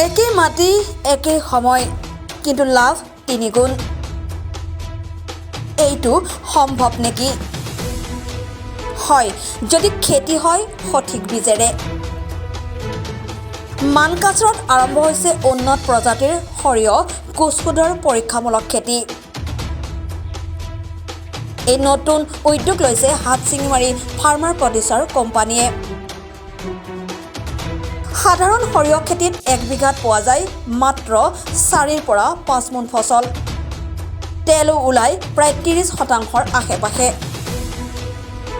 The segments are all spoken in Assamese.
একেই মাটি একেই সময় কিন্তু লাভ তিনিগুণ এইটো সম্ভৱ নেকি হয় যদি খেতি হয় সঠিক বীজেৰে মানকাচৰত আৰম্ভ হৈছে উন্নত প্ৰজাতিৰ সৰিয়হ কোচকোডৰ পৰীক্ষামূলক খেতি এই নতুন উদ্যোগ লৈছে হাটচিঙিমাৰী ফাৰ্মাৰ প্ৰডিউচাৰ কোম্পানীয়ে সাধাৰণ সৰিয়হ খেতিত 1 বিঘাত পোৱা যায় মাত্ৰ 4 পৰা 5 মোন ফচল তেলো ওলাই প্ৰায় 30% আশে-পাশে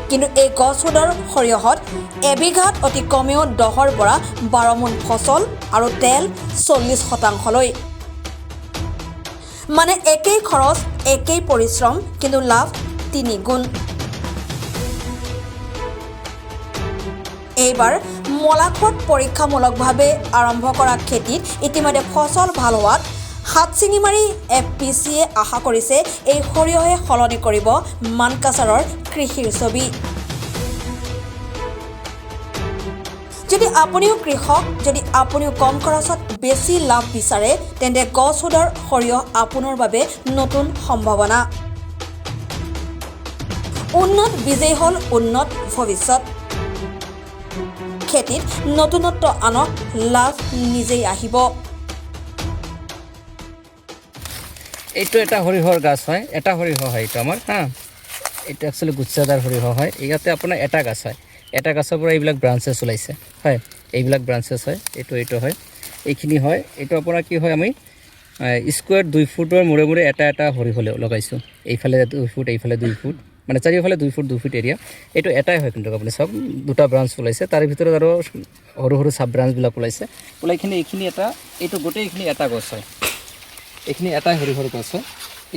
কিন্তু এই গছডৰ সৰিয়হত এবিঘাত অতি কমেও 10 পৰা 12 মোন ফচল আৰু তেল 40% লৈ মানে একেই খৰচ একেই পৰিশ্ৰম কিন্তু লাভ 3 গুণ এইবাৰ মলাখত পৰীক্ষামূলকভাৱে আৰম্ভ কৰা খেতিত ইতিমধ্যে ফচল ভাল হোৱাত হাটচিঙিমাৰী এফপিচিয়ে আশা কৰিছে এই সৰিয়হে সলনি কৰিব মানকাচৰৰ কৃষিৰ ছবি যদি আপুনিও কৃষক যদি আপুনিও কম খৰচত বেছি লাভ বিচাৰে তেন্তে গছডৰ সৰিয়হ আপোনাৰ বাবে নতুন সম্ভাৱনা উন্নত বীজেই হ'ল উন্নত ভৱিষ্যত খেতিত নতুনত্ব আনক লাভ নিজেই আহিব এইটো এটা সৰিয়হৰ গাছ হয় এটা সৰিয়হ হয় এইটো আমাৰ এইটো একচুৱেলি গুচ্ছাদাৰ সৰিয়হ হয় ইয়াতে আপোনাৰ এটা গাছ হয় এটা গাছৰ পৰা এইবিলাক ব্ৰাঞ্চেছ ওলাইছে হয় এইবিলাক ব্ৰাঞ্চেছ হয় এইটো হয় এইখিনি হয় এইটো আপোনাৰ কি হয় আমি স্কোয়াৰ 2 ফুটৰ মূৰে মূৰে এটা সৰিয়হ লগাইছোঁ এইফালে 2 ফুট এইফালে 2 ফুট মানে চাৰিওফালে 2 ফুট 2 ফুট এৰিয়া এইটো এটাই হয় কিন্তু আপুনি সব দুটা ব্ৰাঞ্চ ওলাইছে তাৰ ভিতৰত আৰু সৰু সৰু সাব ব্ৰাঞ্চবিলাক ওলাইছে ওলাইখিনি এইখিনি এটা এইটো গোটেইখিনি এটা গছ হয় এইখিনি এটাই সৰিয়হৰ গছ হয়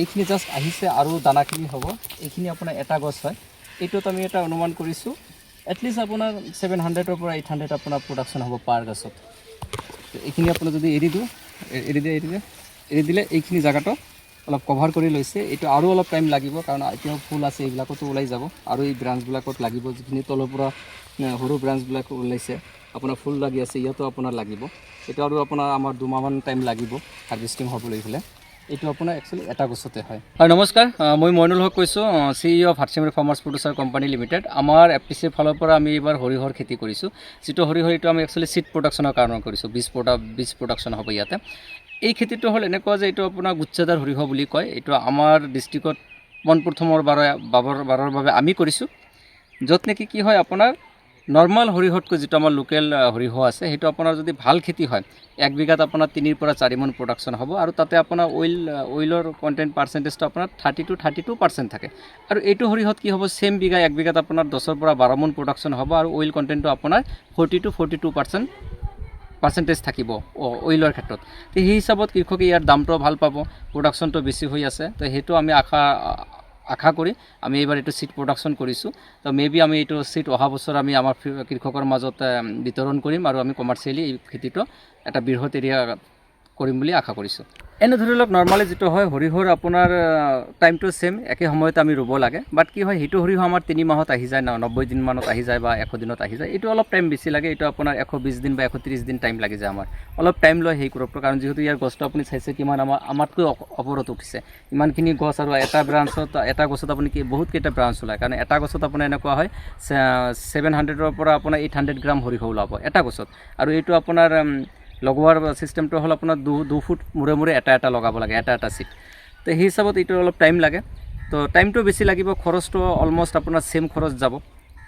এইখিনি জাষ্ট আহিছে আৰু দানাখিনি হ'ব এইখিনি আপোনাৰ এটা গছ হয় এইটোত আমি এটা অনুমান কৰিছোঁ এটলিষ্ট আপোনাৰ 700 পৰা 800 আপোনাৰ প্ৰডাকশ্যন হ'ব পাৰ গছত এইখিনি আপোনাৰ যদি এৰি দিলে এইখিনি জায়গাটো অলপ কভাৰ কৰি লৈছে এইটো আৰু অলপ টাইম লাগিব কাৰণ এতিয়াও ফুল আছে এইবিলাকতো ওলাই যাব আৰু এই ব্ৰাঞ্চবিলাকত লাগিব যিখিনি তলৰ পৰা সৰু ব্ৰাঞ্চবিলাক ওলাইছে আপোনাৰ ফুল লাগি আছে ইয়াতো আপোনাৰ লাগিব এটা আৰু আপোনাৰ আমাৰ 2 মাহমান টাইম লাগিব হাৰ্ভেষ্টিং হ'বলৈ হ'লে এইটো আপোনাৰ একচুৱেলি এটা গছতে হয় নমস্কাৰ মই মইনুল হক কৈছোঁ CEO of Hatchingimari farmers producer company limited আমাৰ এফপিচিৰ ফালৰ পৰা আমি এইবাৰ সৰিয়হৰ খেতি কৰিছোঁ যিটো সৰিয়হ এইটো আমি একচুৱেলি চিড প্ৰডাকশ্যনৰ কাৰণে কৰিছোঁ বীজ প্ৰডাকশ্যন হ'ব ইয়াতে এই খেতিটো হ'ল এনেকুৱা যে এইটো আপোনাৰ গুচ্ছাদাৰ সৰিয়হ বুলি কয় এইটো আমাৰ ডিষ্ট্ৰিক্টত পোনপ্ৰথমৰ বাৰৰ বাবে আমি কৰিছোঁ য'ত নেকি কি হয় আপোনাৰ নৰ্মাল সৰিয়হতকৈ যিটো আমাৰ লোকেল সৰিয়হ আছে সেইটো আপোনাৰ যদি ভাল খেতি হয় 1 বিঘাত আপোনাৰ 3 পৰা 4 মোন প্ৰডাকশ্যন হ'ব আৰু তাতে আপোনাৰ অইলৰ কণ্টেণ্ট পাৰ্চেণ্টেজটো আপোনাৰ 32% থাকে আৰু এইটো সৰিয়হত কি হ'ব সেম বিঘা 1 বিঘাত আপোনাৰ 10 পৰা 12 মোন প্ৰডাকশ্যন হ'ব আৰু অইল কণ্টেণ্টটো আপোনাৰ 42% থাকিব অইলৰ ক্ষেত্ৰত তো সেই হিচাপত কৃষকে ইয়াৰ দামটো ভাল পাব প্ৰডাকশ্যনটো বেছি হৈ আছে তো সেইটো আমি আশা কৰি আমি এইবাৰ এইটো চিড প্ৰডাকশ্যন কৰিছোঁ তো মেবি আমি এইটো চিড অহা বছৰ আমি আমাৰ কৃষকৰ মাজত বিতৰণ কৰিম আৰু আমি কমাৰ্চিয়েলি এই খেতিটো এটা বৃহৎ এৰিয়া কৰিম বুলি আশা কৰিছোঁ এনে ধৰি লওক নৰ্মালি যিটো হয় সৰিয়হৰ আপোনাৰ টাইমটো সেম একে সময়তে আমি ৰুব লাগে বাট কি হয় সেইটো সৰিয়হ আমাৰ 3 মাহত আহি যায় 90 দিনমানত আহি যায় বা 100 দিনত আহি যায় এইটো অলপ টাইম বেছি লাগে এইটো আপোনাৰ 120 দিন বা 130 দিন টাইম লাগি যায় আমাৰ অলপ টাইম লয় সেই ক্ৰপটো কাৰণ যিহেতু ইয়াৰ গছটো আপুনি চাইছে কিমান আমাতকৈ ওপৰত উঠিছে ইমানখিনি গছ আৰু এটা গছত আপুনি কি বহুত কেইটা ব্ৰাঞ্চ ওলায় কাৰণ এটা গছত আপোনাৰ এনেকুৱা হয় 700ৰ পৰা আপোনাৰ 800 গ্ৰাম সৰিয়হ ওলাব এটা গছত আৰু এইটো আপোনাৰ লগোৱাৰ চিষ্টেমটো হ'ল আপোনাৰ 2 ফুট মূৰে মূৰে এটা লগাব লাগে এটা চিট তো সেই হিচাপত এইটো অলপ টাইম লাগে তো টাইমটো বেছি লাগিব খৰচটো অলমষ্ট আপোনাৰ সেম খৰচ যাব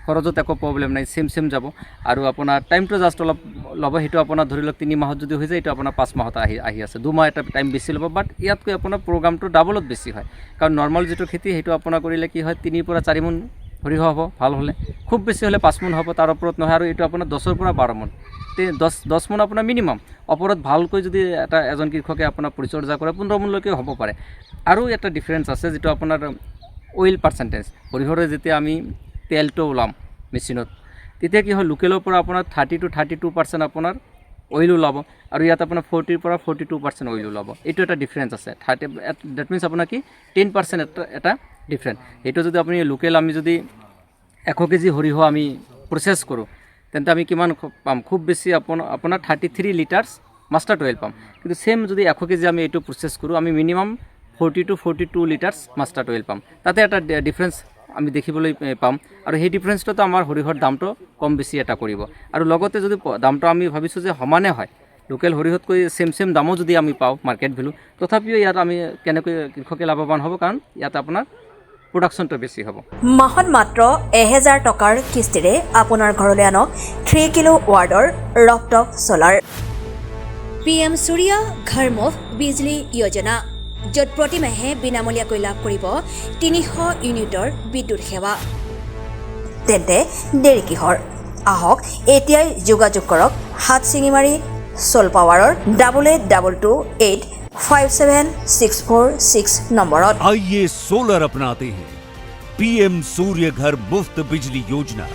খৰচত একো প্ৰব্লেম নাই সেম যাব আৰু আপোনাৰ টাইমটো জাষ্ট অলপ ল'ব সেইটো আপোনাৰ ধৰি লওক 3 মাহত যদি হৈ যায় এইটো আপোনাৰ 5 মাহত আহি আছে 2 মাহ এটা টাইম বেছি ল'ব বাট ইয়াতকৈ আপোনাৰ প্ৰগ্ৰামটো ডাবলত বেছি হয় কাৰণ নৰ্মেল যিটো খেতি সেইটো আপোনাৰ কৰিলে কি হয় 3 পৰা 4 মোন সৰিয়হ হ'ব ভাল হ'লে খুব বেছি হ'লে 5 মোন হ'ব তাৰ ওপৰত নহয় আৰু এইটো আপোনাৰ 10 পৰা 12 মোন 10 মোন আপোনাৰ মিনিমাম ওপৰত ভালকৈ যদি এজন কৃষকে আপোনাৰ পৰিচৰ্যা কৰে 15 মোনলৈকে হ'ব পাৰে আৰু এটা ডিফাৰেঞ্চ আছে যেটো আপোনাৰ অইল পাৰ্চেণ্টেজ সৰিয়হৰে যেতিয়া আমি তেলটো ওলাম মেচিনত তেতিয়া কি হয় লোকেলৰ পৰা আপোনাৰ 30 to 32% আপোনাৰ অইল ওলাব আৰু ইয়াত আপোনাৰ 40 পৰা 42% অইল ওলাব এইটো এটা ডিফাৰেঞ্চ আছে 30 দ্যাট মিন্স আপোনাৰ কি 10% এটা ডিফাৰেঞ্চ এইটো যদি আপুনি লোকেল আমি যদি 100 কেজি সৰিয়হ আমি প্ৰসেস কৰোঁ তেন্তে আমি কিমান পাম খুব বেছি আপোনাৰ 33 লিটাৰছ মাষ্টাৰ অইল পাম। কিন্তু ছেম যদি 100 কেজি আমি এইটো প্ৰচেছ কৰোঁ, আমি minimum 40 to 42 litres master oil palm. তাতে এটা ডিফাৰেঞ্চ আমি দেখিবলৈ পাম, আৰু সেই ডিফাৰেঞ্চটোতো আমাৰ সৰিয়হৰ দামটো কম বেছি এটা কৰিব। আৰু লগতে যদি দামটো আমি ভাবিছোঁ যে সমানে হয়, লোকেল সৰিয়হতকৈ ছেম দামো যদি আমি পাওঁ মাৰ্কেট ভেলু, তথাপিও ইয়াত আমি কেনেকৈ কৃষকে লাভৱান হ'ব, কাৰণ ইয়াত আপোনাৰ প্ৰডাকশ্যনটো বেছি হ'ব। মাহত মাত্ৰ 1000 টকাৰ কিস্তিৰে আপোনাৰ ঘৰলৈ আনক 3 কিলো ৱাৰ্ডৰ ৰফটপ ছলাৰ। PM সূৰ্য ঘৰ মুফ্ত বিজলী যোজনা, য'ত প্ৰতিমাহে বিনামূলীয়াকৈ লাভ কৰিব 300 ইউনিটৰ বিদ্যুৎ সেৱা। তেন্তে দেৰি কিহৰ? আহক এতিয়াই যোগাযোগ কৰক হাতচিঙিমাৰী চ'ল পাৱাৰৰ 8828574646 নম্বৰত। आइए सोलर अपनाते हैं। PM सूर्य घर मुफ्त बिजली योजना।